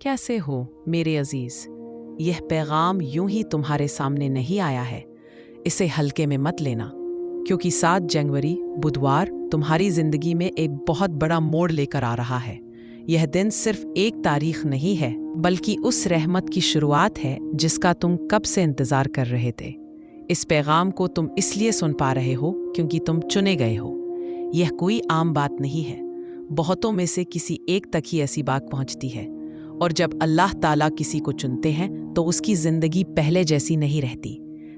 कैसे हो मेरे अजीज। यह पैगाम यूं ही तुम्हारे सामने नहीं आया है। इसे हल्के में मत लेना, क्योंकि 7 जनवरी बुधवार तुम्हारी जिंदगी में एक बहुत बड़ा मोड़ लेकर आ रहा है। यह दिन सिर्फ एक तारीख नहीं है, बल्कि उस रहमत की शुरुआत है जिसका तुम कब से इंतजार कर रहे थे। इस पैगाम को तुम इसलिए सुन पा रहे हो क्योंकि तुम चुने गए हो। यह कोई आम बात नहीं है। बहुतों में से किसी एक तक ही ऐसी बात पहुंचती है, और जब अल्लाह ताला किसी को चुनते हैं तो उसकी जिंदगी पहले जैसी नहीं रहती।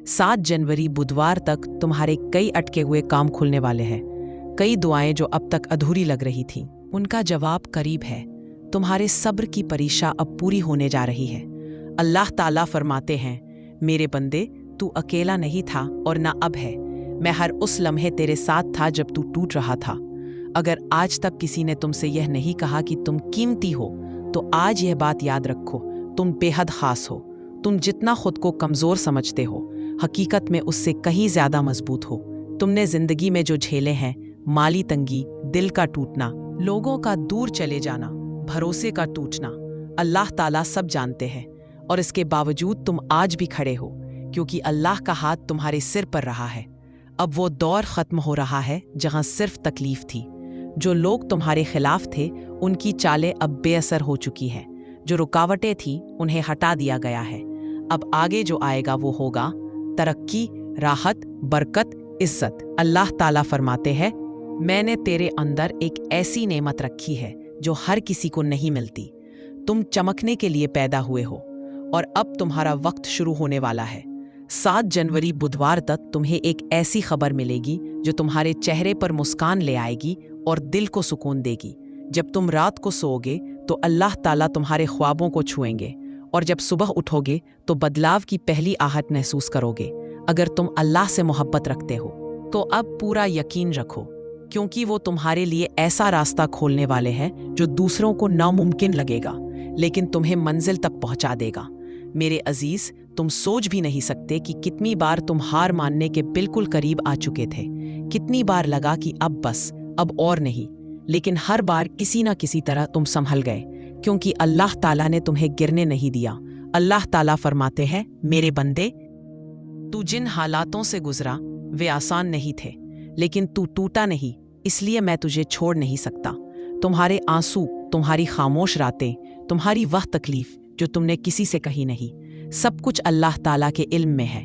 7 जनवरी बुधवार तक तुम्हारे कई अटके हुए काम खुलने वाले हैं। कई दुआएं जो अब तक अधूरी लग रही थीं, उनका जवाब करीब है। तुम्हारे सब्र की परीक्षा अब पूरी होने जा रही है। अल्लाह ताला फरमाते हैं, मेरे बंदे, तू अकेला नहीं था और ना अब है। मैं हर उस लम्हे तेरे साथ था जब तू टूट रहा था। अगर आज तक किसी ने तुमसे यह नहीं कहा कि तुम कीमती हो, तो आज यह बात याद रखो, तुम बेहद खास हो। तुम जितना खुद को कमजोर समझते हो, हकीकत में उससे कहीं ज्यादा मजबूत हो। तुमने जिंदगी में जो झेले हैं, माली तंगी, दिल का टूटना, लोगों का दूर चले जाना, भरोसे का टूटना, अल्लाह ताला सब जानते हैं। और इसके बावजूद तुम आज भी खड़े हो, क्योंकि अल्लाह का हाथ तुम्हारे सिर पर रहा है। अब वो दौर खत्म हो रहा है जहां सिर्फ तकलीफ थी। जो लोग तुम्हारे खिलाफ थे, उनकी चालें अब बेअसर हो चुकी हैं। जो रुकावटें थीं, उन्हें हटा दिया गया है। अब आगे जो आएगा वो होगा तरक्की, राहत, बरकत, इज्जत। अल्लाह ताला फरमाते हैं, मैंने तेरे अंदर एक ऐसी नेमत रखी है जो हर किसी को नहीं मिलती। तुम चमकने के लिए पैदा हुए हो, और अब तुम्हारा वक्त शुरू होने वाला है। 7 जनवरी बुधवार तक तुम्हें एक ऐसी खबर मिलेगी जो तुम्हारे चेहरे पर मुस्कान ले आएगी और दिल को सुकून देगी। जब तुम रात को सोओगे तो अल्लाह ताला तुम्हारे ख्वाबों को छुएंगे, और जब सुबह उठोगे तो बदलाव की पहली आहट महसूस करोगे। अगर तुम अल्लाह से मोहब्बत रखते हो तो अब पूरा यकीन रखो, क्योंकि वो तुम्हारे लिए ऐसा रास्ता खोलने वाले हैं जो दूसरों को नामुमकिन लगेगा, लेकिन तुम्हें मंजिल तक पहुंचा देगा। मेरे अजीज, तुम सोच भी नहीं सकते कि कितनी बार तुम हार मानने के बिल्कुल करीब आ चुके थे। कितनी बार लगा कि अब बस, अब और नहीं, लेकिन हर बार किसी ना किसी तरह तुम संभल गए, क्योंकि अल्लाह ताला ने तुम्हें गिरने नहीं दिया। अल्लाह ताला फरमाते हैं, मेरे बंदे, तू जिन हालातों से गुजरा वे आसान नहीं थे, लेकिन तू टूटा नहीं, इसलिए मैं तुझे छोड़ नहीं सकता। तुम्हारे आंसू, तुम्हारी खामोश रातें, तुम्हारी वह तकलीफ जो तुमने किसी से कही नहीं, सब कुछ अल्लाह ताला के इल्म में है।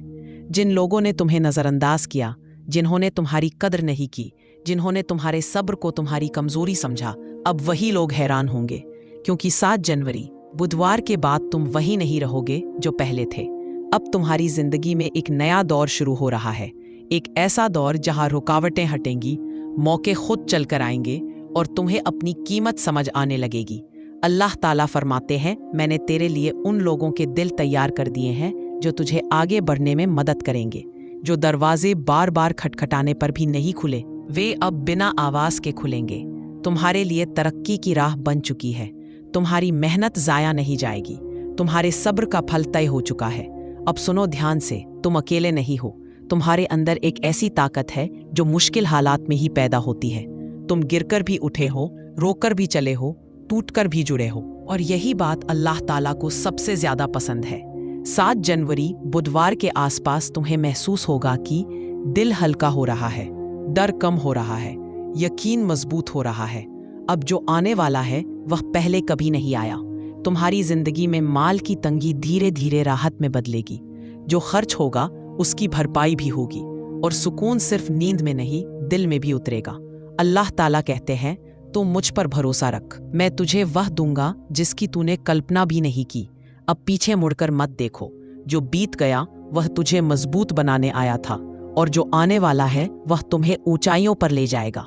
जिन लोगों ने तुम्हें नजरअंदाज किया, जिन्होंने तुम्हारी कदर नहीं की, जिन्होंने तुम्हारे सब्र को तुम्हारी कमजोरी समझा, अब वही लोग हैरान होंगे, क्योंकि 7 जनवरी बुधवार के बाद तुम वही नहीं रहोगे जो पहले थे। अब तुम्हारी जिंदगी में एक नया दौर शुरू हो रहा है। एक ऐसा दौर जहां रुकावटें हटेंगी, मौके खुद चलकर आएंगे, और तुम्हें अपनी कीमत समझ आने लगेगी। अल्लाह ताला फरमाते हैं, मैंने तेरे लिए उन लोगों के दिल तैयार कर दिए हैं जो तुझे आगे बढ़ने में मदद करेंगे। जो दरवाजे बार बार खटखटाने पर भी नहीं खुले, वे अब बिना आवाज के खुलेंगे। तुम्हारे लिए तरक्की की राह बन चुकी है। तुम्हारी मेहनत जाया नहीं जाएगी। तुम्हारे सब्र का फल तय हो चुका है। अब सुनो ध्यान से, तुम अकेले नहीं हो। तुम्हारे अंदर एक ऐसी ताकत है जो मुश्किल हालात में ही पैदा होती है। तुम गिरकर भी उठे हो, रोकर भी चले हो, टूटकर भी जुड़े हो, और यही बात अल्लाह ताला को सबसे ज्यादा पसंद है। 7 जनवरी बुधवार के आसपास तुम्हें महसूस होगा कि दिल हल्का हो रहा है, डर कम हो रहा है, यकीन मजबूत हो रहा है। अब जो आने वाला है वह पहले कभी नहीं आया। तुम्हारी जिंदगी में माल की तंगी धीरे धीरे राहत में बदलेगी। जो खर्च होगा उसकी भरपाई भी होगी, और सुकून सिर्फ नींद में नहीं, दिल में भी उतरेगा। अल्लाह ताला कहते हैं, तो मुझ पर भरोसा रख, मैं तुझे वह दूंगा जिसकी तूने कल्पना भी नहीं की। अब पीछे मुड़कर मत देखो। जो बीत गया वह तुझे मजबूत बनाने आया था, और जो आने वाला है वह तुम्हें ऊंचाइयों पर ले जाएगा।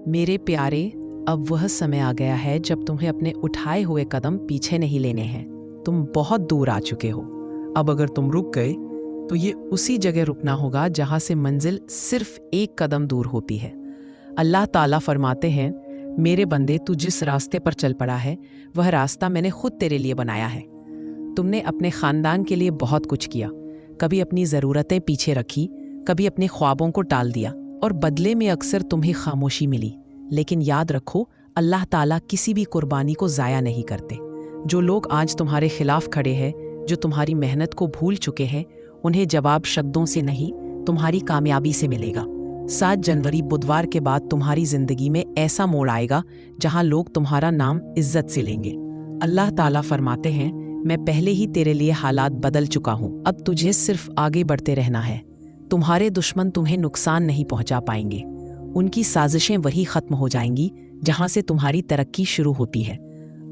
मेरे प्यारे, अब वह समय आ गया है जब तुम्हें अपने उठाए हुए कदम पीछे नहीं लेने हैं। तुम बहुत दूर आ चुके हो। अब अगर तुम रुक गए तो ये उसी जगह रुकना होगा जहां से मंजिल सिर्फ एक कदम दूर होती है। अल्लाह ताला फरमाते हैं, मेरे बंदे, तू जिस रास्ते पर चल पड़ा है वह रास्ता मैंने खुद तेरे लिए बनाया है। तुमने अपने खानदान के लिए बहुत कुछ किया, कभी अपनी ज़रूरतें पीछे रखी, कभी अपने ख्वाबों को टाल दिया, और बदले में अक्सर तुम्हें खामोशी मिली। लेकिन याद रखो, अल्लाह ताला किसी भी कुर्बानी को ज़ाया नहीं करते। जो लोग आज तुम्हारे खिलाफ खड़े हैं, जो तुम्हारी मेहनत को भूल चुके हैं, उन्हें जवाब शब्दों से नहीं, तुम्हारी कामयाबी से मिलेगा। 7 जनवरी बुधवार के बाद तुम्हारी जिंदगी में ऐसा मोड़ आएगा जहां लोग तुम्हारा नाम इज्जत से लेंगे। अल्लाह ताला फरमाते हैं, मैं पहले ही तेरे लिए हालात बदल चुका हूं, अब तुझे सिर्फ आगे बढ़ते रहना है। तुम्हारे दुश्मन तुम्हें नुकसान नहीं पहुंचा पाएंगे। उनकी साजिशें वही खत्म हो जाएंगी जहां से तुम्हारी तरक्की शुरू होती है।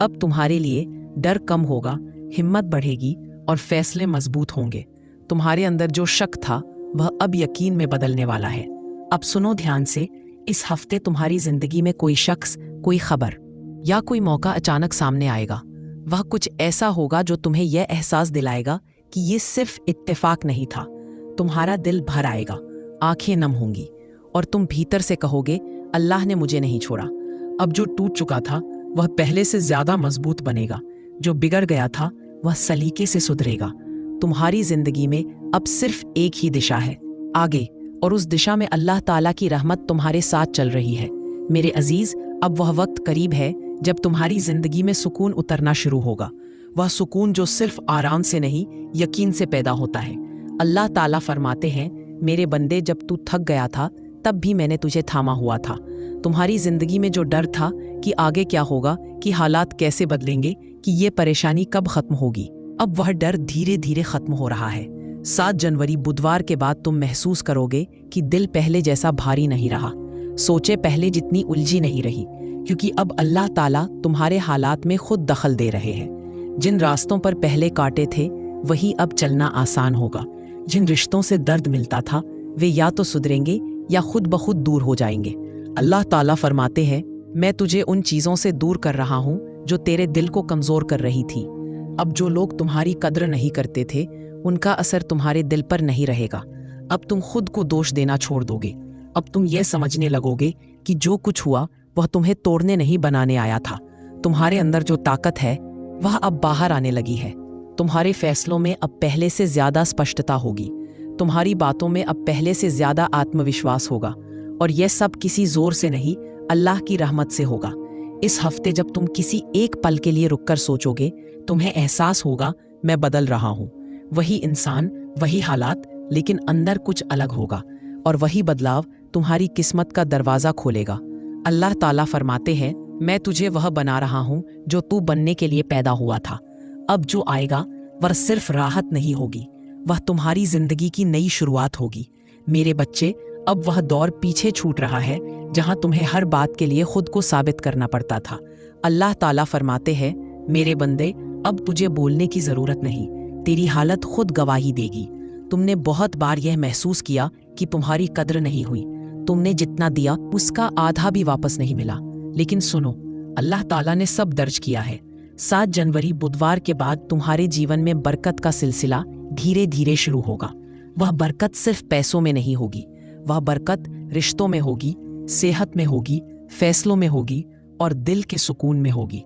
अब तुम्हारे लिए डर कम होगा, हिम्मत बढ़ेगी और फैसले मजबूत होंगे। तुम्हारे अंदर जो शक था वह अब यकीन में बदलने वाला है। अब सुनो ध्यान से, इस हफ्ते तुम्हारी जिंदगी में कोई शख्स, कोई खबर या कोई मौका अचानक सामने आएगा। वह कुछ ऐसा होगा जो तुम्हें यह एहसास दिलाएगा कि ये सिर्फ इत्तेफाक नहीं था। तुम्हारा दिल भर आएगा, आंखें नम होंगी और तुम भीतर से कहोगे, अल्लाह ने मुझे नहीं छोड़ा। अब जो टूट चुका था वह पहले से ज्यादा मजबूत बनेगा। जो बिगड़ गया था वह सलीके से सुधरेगा। तुम्हारी जिंदगी में अब सिर्फ एक ही दिशा है, आगे, और उस दिशा में अल्लाह ताला की रहमत तुम्हारे साथ चल रही है। मेरे अजीज, अब वह वक्त करीब है जब तुम्हारी जिंदगी में सुकून उतरना शुरू होगा। वह सुकून जो सिर्फ आराम से नहीं, यकीन से पैदा होता है। अल्लाह ताला फरमाते हैं, मेरे बंदे, जब तू थक गया था तब भी मैंने तुझे थामा हुआ था। तुम्हारी जिंदगी में जो डर था कि आगे क्या होगा, कि हालात कैसे बदलेंगे, कि ये परेशानी कब खत्म होगी, अब वह डर धीरे धीरे खत्म हो रहा है। 7 जनवरी बुधवार के बाद तुम महसूस करोगे कि दिल पहले जैसा भारी नहीं रहा, सोचे पहले जितनी उलझी नहीं रही, क्योंकि अब अल्लाह ताला तुम्हारे हालात में खुद दखल दे रहे हैं। जिन रास्तों पर पहले कांटे थे वही अब चलना आसान होगा। जिन रिश्तों से दर्द मिलता था वे या तो सुधरेंगे या खुद ब खुद दूर हो जाएंगे। अल्लाह ताला फरमाते हैं, मैं तुझे उन चीज़ों से दूर कर रहा हूँ जो तेरे दिल को कमज़ोर कर रही थी। अब जो लोग तुम्हारी कद्र नहीं करते थे उनका असर तुम्हारे दिल पर नहीं रहेगा। अब तुम खुद को दोष देना छोड़ दोगे। अब तुम यह समझने लगोगे कि जो कुछ हुआ वह तुम्हें तोड़ने नहीं, बनाने आया था। तुम्हारे अंदर जो ताकत है वह अब बाहर आने लगी है। तुम्हारे फैसलों में अब पहले से ज्यादा स्पष्टता होगी। तुम्हारी बातों में अब पहले से ज्यादा आत्मविश्वास होगा, और यह सब किसी जोर से नहीं, अल्लाह की रहमत से होगा। इस हफ्ते जब तुम किसी एक पल के लिए रुककर सोचोगे, तुम्हें एहसास होगा, मैं बदल रहा हूँ। वही इंसान, वही हालात, लेकिन अंदर कुछ अलग होगा, और वही बदलाव तुम्हारी किस्मत का दरवाजा खोलेगा। अल्लाह ताला फरमाते हैं, मैं तुझे वह बना रहा हूँ जो तू बनने के लिए पैदा हुआ था। अब जो आएगा वह सिर्फ राहत नहीं होगी, वह तुम्हारी जिंदगी की नई शुरुआत होगी। मेरे बच्चे, अब वह दौर पीछे छूट रहा है जहां तुम्हें हर बात के लिए खुद को साबित करना पड़ता था। अल्लाह ताला फरमाते हैं, मेरे बंदे, अब तुझे बोलने की जरूरत नहीं, तेरी हालत खुद गवाही देगी। तुमने बहुत बार यह महसूस किया कि तुम्हारी कद्र नहीं हुई। तुमने जितना दिया उसका आधा भी वापस नहीं मिला। लेकिन सुनो, अल्लाह ताला ने सब दर्ज किया है। 7 जनवरी बुधवार के बाद तुम्हारे जीवन में बरकत का सिलसिला धीरे धीरे शुरू होगा। वह बरकत सिर्फ पैसों में नहीं होगी, वह बरकत रिश्तों में होगी, सेहत में होगी, फैसलों में होगी और दिल के सुकून में होगी।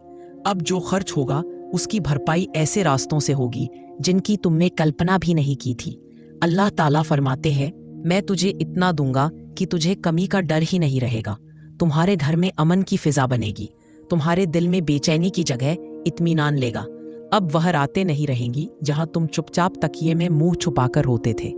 अब जो खर्च होगा उसकी भरपाई ऐसे रास्तों से होगी जिनकी तुमने कल्पना भी नहीं की थी। अल्लाह ताला फरमाते हैं, मैं तुझे इतना दूंगा कि तुझे कमी का डर ही नहीं रहेगा। तुम्हारे घर में अमन की फिजा बनेगी। तुम्हारे दिल में बेचैनी की जगह इत्मीनान लेगा। अब वह रातें नहीं रहेंगी जहां तुम चुपचाप तकिए में मुंह छुपाकर रोते थे।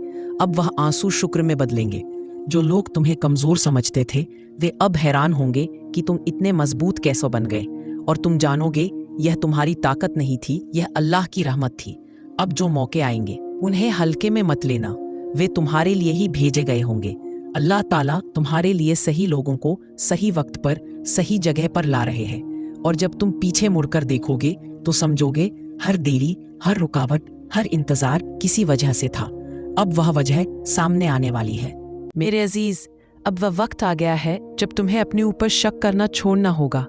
अब वह आंसू शुक्र में बदलेंगे। जो लोग तुम्हें कमजोर समझते थे वे अब हैरान होंगे कि तुम इतने मजबूत कैसे बन गए, और तुम जानोगे यह तुम्हारी ताकत नहीं थी, यह अल्लाह की रहमत थी। अब जो मौके आएंगे उन्हें हल्के में मत लेना, वे तुम्हारे लिए ही भेजे गए होंगे। अल्लाह ताला तुम्हारे लिए सही लोगों को सही वक्त पर सही जगह पर ला रहे हैं, और जब तुम पीछे मुड़कर देखोगे तो समझोगे हर देरी, हर रुकावट, हर इंतजार किसी वजह से था। अब वह वजह सामने आने वाली है। मेरे अजीज, अब वह वक्त आ गया है जब तुम्हें अपने ऊपर शक करना छोड़ना होगा।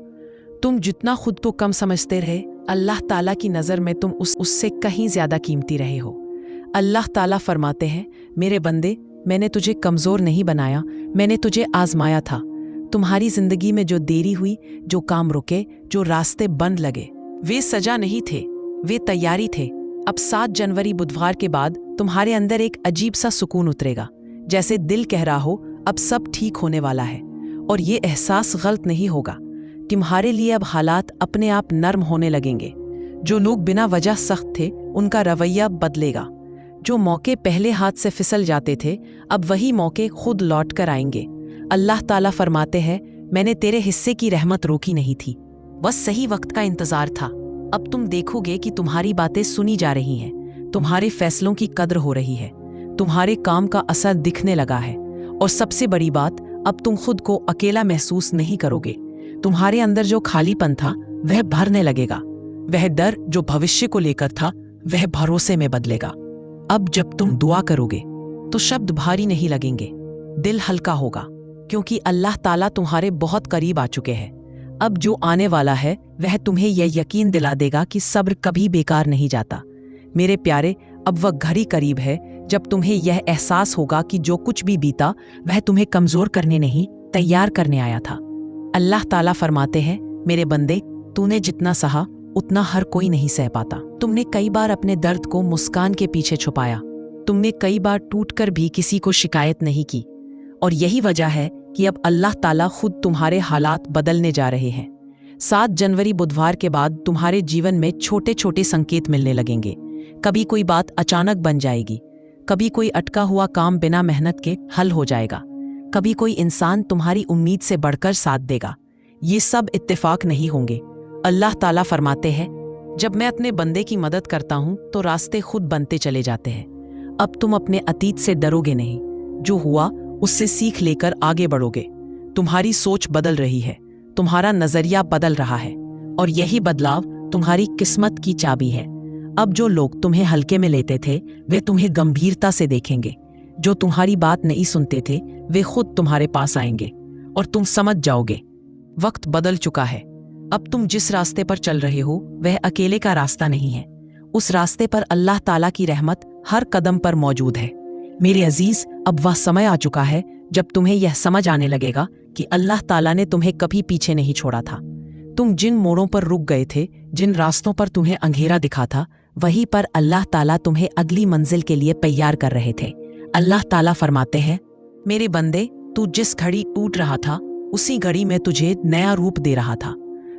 तुम जितना खुद को कम समझते रहे, अल्लाह ताला की नज़र में तुम उससे कहीं ज्यादा कीमती रहे हो। अल्लाह ताला फरमाते हैं, मेरे बंदे, मैंने तुझे कमज़ोर नहीं बनाया, मैंने तुझे आजमाया था। तुम्हारी जिंदगी में जो देरी हुई, जो काम रुके, जो रास्ते बंद लगे, वे सजा नहीं थे, वे तैयारी थे। अब 7 जनवरी बुधवार के बाद तुम्हारे अंदर एक अजीब सा सुकून उतरेगा, जैसे दिल कह रहा हो अब सब ठीक होने वाला है। और ये एहसास गलत नहीं होगा। तुम्हारे लिए अब हालात अपने आप नर्म होने लगेंगे। जो लोग बिना वजह सख्त थे उनका रवैया बदलेगा। जो मौके पहले हाथ से फिसल जाते थे अब वही मौके खुद लौट कर आएंगे। अल्लाह ताला फरमाते हैं, मैंने तेरे हिस्से की रहमत रोकी नहीं थी, बस सही वक्त का इंतजार था। अब तुम देखोगे कि तुम्हारी बातें सुनी जा रही हैं, तुम्हारे फैसलों की कद्र हो रही है, तुम्हारे काम का असर दिखने लगा है। और सबसे बड़ी बात, अब तुम खुद को अकेला महसूस नहीं करोगे। तुम्हारे अंदर जो खालीपन था वह भरने लगेगा। वह डर जो भविष्य को लेकर था वह भरोसे में बदलेगा। अब जब तुम दुआ करोगे तो शब्द भारी नहीं लगेंगे, दिल हल्का होगा, क्योंकि अल्लाह ताला तुम्हारे बहुत करीब आ चुके हैं। अब जो आने वाला है वह तुम्हें यह यकीन दिला देगा कि सब्र कभी बेकार नहीं जाता। मेरे प्यारे, अब वह घड़ी करीब है जब तुम्हें यह एहसास होगा कि जो कुछ भी बीता वह तुम्हें कमजोर करने नहीं, तैयार करने आया था। अल्लाह ताला फरमाते हैं, मेरे बंदे, तूने जितना सहा उतना हर कोई नहीं सह पाता। तुमने कई बार अपने दर्द को मुस्कान के पीछे छुपाया, तुमने कई बार टूटकर भी किसी को शिकायत नहीं की, और यही वजह है कि अब अल्लाह ताला खुद तुम्हारे हालात बदलने जा रहे हैं। 7 जनवरी बुधवार के बाद तुम्हारे जीवन में छोटे छोटे संकेत मिलने लगेंगे। कभी कोई बात अचानक बन जाएगी, कभी कोई अटका हुआ काम बिना मेहनत के हल हो जाएगा, कभी कोई इंसान तुम्हारी उम्मीद से बढ़कर साथ देगा। ये सब इत्तेफाक नहीं होंगे। अल्लाह ताला फरमाते हैं, जब मैं अपने बंदे की मदद करता हूं तो रास्ते खुद बनते चले जाते हैं। अब तुम अपने अतीत से डरोगे नहीं, जो हुआ उससे सीख लेकर आगे बढ़ोगे। तुम्हारी सोच बदल रही है, तुम्हारा नजरिया बदल रहा है, और यही बदलाव तुम्हारी किस्मत की चाबी है। अब जो लोग तुम्हें हल्के में लेते थे वे तुम्हें गंभीरता से देखेंगे। जो तुम्हारी बात नहीं सुनते थे वे खुद तुम्हारे पास आएंगे, और तुम समझ जाओगे वक्त बदल चुका है। अब तुम जिस रास्ते पर चल रहे हो वह अकेले का रास्ता नहीं है। उस रास्ते पर अल्लाह ताला की रहमत हर कदम पर मौजूद है। मेरे अजीज, अब वह समय आ चुका है जब तुम्हें यह समझ आने लगेगा कि अल्लाह ताला ने तुम्हें कभी पीछे नहीं छोड़ा था। तुम जिन मोड़ों पर रुक गए थे, जिन रास्तों पर तुम्हें अंधेरा दिखा था, वहीं पर अल्लाह ताला तुम्हें अगली मंजिल के लिए तैयार कर रहे थे। अल्लाह ताला फरमाते हैं, मेरे बंदे, तू जिस घड़ी टूट रहा था उसी घड़ी में तुझे नया रूप दे रहा था।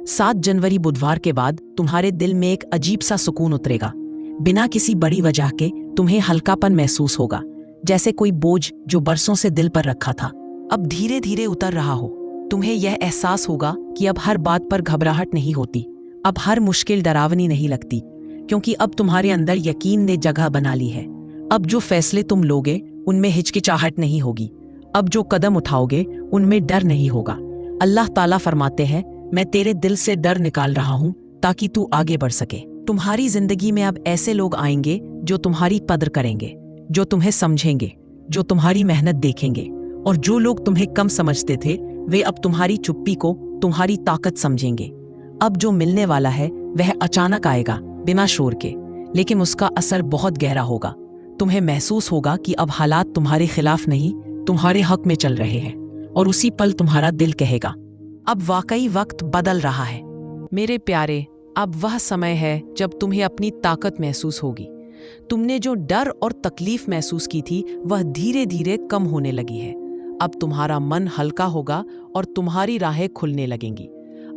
7 जनवरी बुधवार के बाद तुम्हारे दिल में एक अजीब सा सुकून उतरेगा। बिना किसी बड़ी वजह के तुम्हें हल्कापन महसूस होगा, जैसे कोई बोझ जो बरसों से दिल पर रखा था अब धीरे धीरे उतर रहा हो। तुम्हें यह एहसास होगा कि अब हर बात पर घबराहट नहीं होती, अब हर मुश्किल डरावनी नहीं लगती, क्योंकि अब तुम्हारे अंदर यकीन ने जगह बना ली है। अब जो फैसले तुम लोगे उनमें हिचकिचाहट नहीं होगी, अब जो कदम उठाओगे उनमें डर नहीं होगा। अल्लाह ताला फरमाते हैं, मैं तेरे दिल से डर निकाल रहा हूं ताकि तू आगे बढ़ सके। तुम्हारी जिंदगी में अब ऐसे लोग आएंगे जो तुम्हारी कद्र करेंगे, जो तुम्हें समझेंगे, जो तुम्हारी मेहनत देखेंगे, और जो लोग तुम्हें कम समझते थे वे अब तुम्हारी चुप्पी को तुम्हारी ताकत समझेंगे। अब जो मिलने वाला है वह अचानक आएगा, बिना शोर के, लेकिन उसका असर बहुत गहरा होगा। तुम्हें महसूस होगा कि अब हालात तुम्हारे खिलाफ नहीं, तुम्हारे हक में चल रहे हैं, और उसी पल तुम्हारा दिल कहेगा, अब वाकई वक्त बदल रहा है। मेरे प्यारे, अब वह समय है जब तुम्हें अपनी ताकत महसूस होगी। तुमने जो डर और तकलीफ महसूस की थी वह धीरे धीरे कम होने लगी है। अब तुम्हारा मन हल्का होगा और तुम्हारी राहें खुलने लगेंगी।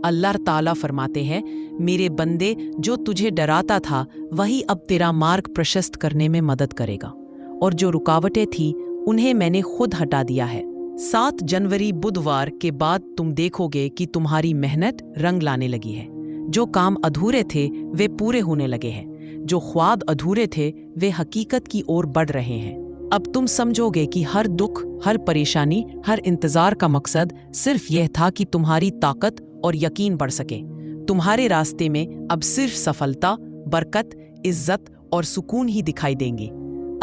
अल्लाह ताला फरमाते हैं, मेरे बंदे, जो तुझे डराता था वही अब तेरा मार्ग प्रशस्त करने में मदद करेगा, और जो रुकावटें थी उन्हें मैंने खुद हटा दिया है। 7 जनवरी बुधवार के बाद तुम देखोगे कि तुम्हारी मेहनत रंग लाने लगी है। जो काम अधूरे थे वे पूरे होने लगे हैं, जो ख्वाब अधूरे थे वे हकीकत की ओर बढ़ रहे हैं। अब तुम समझोगे कि हर दुख, हर परेशानी, हर इंतजार का मकसद सिर्फ यह था कि तुम्हारी ताकत और यकीन बढ़ सके। तुम्हारे रास्ते में अब सिर्फ सफलता, बरकत, इज्जत और सुकून ही दिखाई देंगे।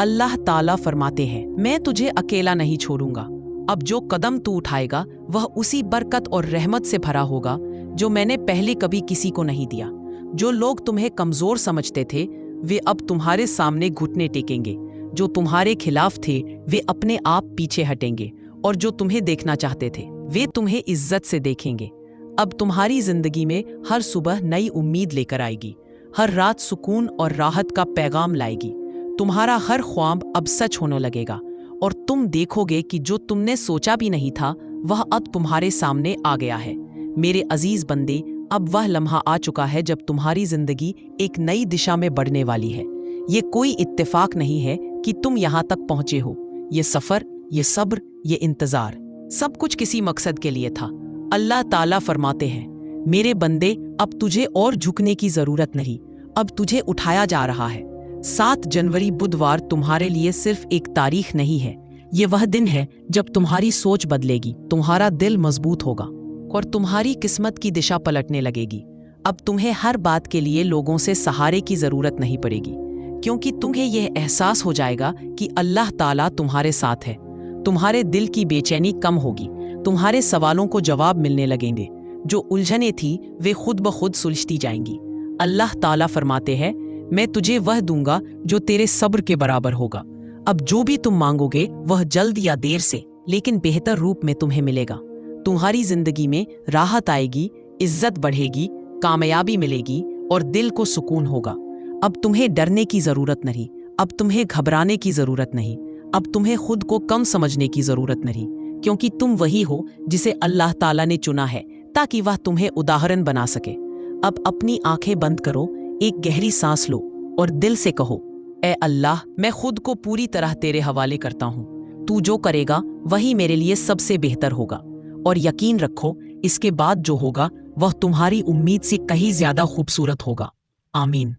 अल्लाह ताला फरमाते हैं, मैं तुझे अकेला नहीं छोड़ूंगा। अब जो कदम तू उठाएगा वह उसी बरकत और रहमत से भरा होगा जो मैंने पहले कभी किसी को नहीं दिया। जो लोग तुम्हें कमजोर समझते थे वे अब तुम्हारे सामने घुटने टेकेंगे, जो तुम्हारे खिलाफ थे वे अपने आप पीछे हटेंगे, और जो तुम्हें देखना चाहते थे वे तुम्हें इज्जत से देखेंगे। अब तुम्हारी जिंदगी में हर सुबह नई उम्मीद लेकर आएगी, हर रात सुकून और राहत का पैगाम लाएगी। तुम्हारा हर ख्वाब अब सच होने लगेगा, और तुम देखोगे कि जो तुमने सोचा भी नहीं था वह अब तुम्हारे सामने आ गया है। मेरे अजीज बंदे, अब वह लम्हा आ चुका है जब तुम्हारी जिंदगी एक नई दिशा में बढ़ने वाली है। ये कोई इत्तेफाक नहीं है कि तुम यहाँ तक पहुंचे हो। ये सफर, ये सब्र, ये इंतजार, सब कुछ किसी मकसद के लिए था। अल्लाह ताला फरमाते हैं, मेरे बंदे, अब तुझे और झुकने की जरूरत नहीं, अब तुझे उठाया जा रहा है। 7 जनवरी बुधवार तुम्हारे लिए सिर्फ एक तारीख नहीं है, ये वह दिन है जब तुम्हारी सोच बदलेगी, तुम्हारा दिल मजबूत होगा और तुम्हारी किस्मत की दिशा पलटने लगेगी। अब तुम्हें हर बात के लिए लोगों से सहारे की जरूरत नहीं पड़ेगी, क्योंकि तुम्हें यह एहसास हो जाएगा कि अल्लाह ताला तुम्हारे साथ है। तुम्हारे दिल की बेचैनी कम होगी, तुम्हारे सवालों को जवाब मिलने लगेंगे, जो उलझने थी वे खुद ब खुद सुलझती जाएंगी। अल्लाह ताला फरमाते हैं, मैं तुझे वह दूंगा जो तेरे सब्र के बराबर होगा। अब जो भी तुम मांगोगे वह जल्द या देर से, लेकिन बेहतर रूप में तुम्हें मिलेगा। तुम्हारी जिंदगी में राहत आएगी, इज्जत बढ़ेगी, कामयाबी मिलेगी और दिल को सुकून होगा। अब तुम्हें डरने की जरूरत नहीं, अब तुम्हें घबराने की जरूरत नहीं, अब तुम्हें खुद को कम समझने की जरूरत नहीं, क्योंकि तुम वही हो जिसे अल्लाह ताला ने चुना है ताकि वह तुम्हें उदाहरण बना सके। अब अपनी आंखें बंद करो, एक गहरी सांस लो और दिल से कहो, ए अल्लाह, मैं खुद को पूरी तरह तेरे हवाले करता हूँ। तू जो करेगा वही मेरे लिए सबसे बेहतर होगा और यकीन रखो, इसके बाद जो होगा वह तुम्हारी उम्मीद से कहीं ज्यादा खूबसूरत होगा। आमीन।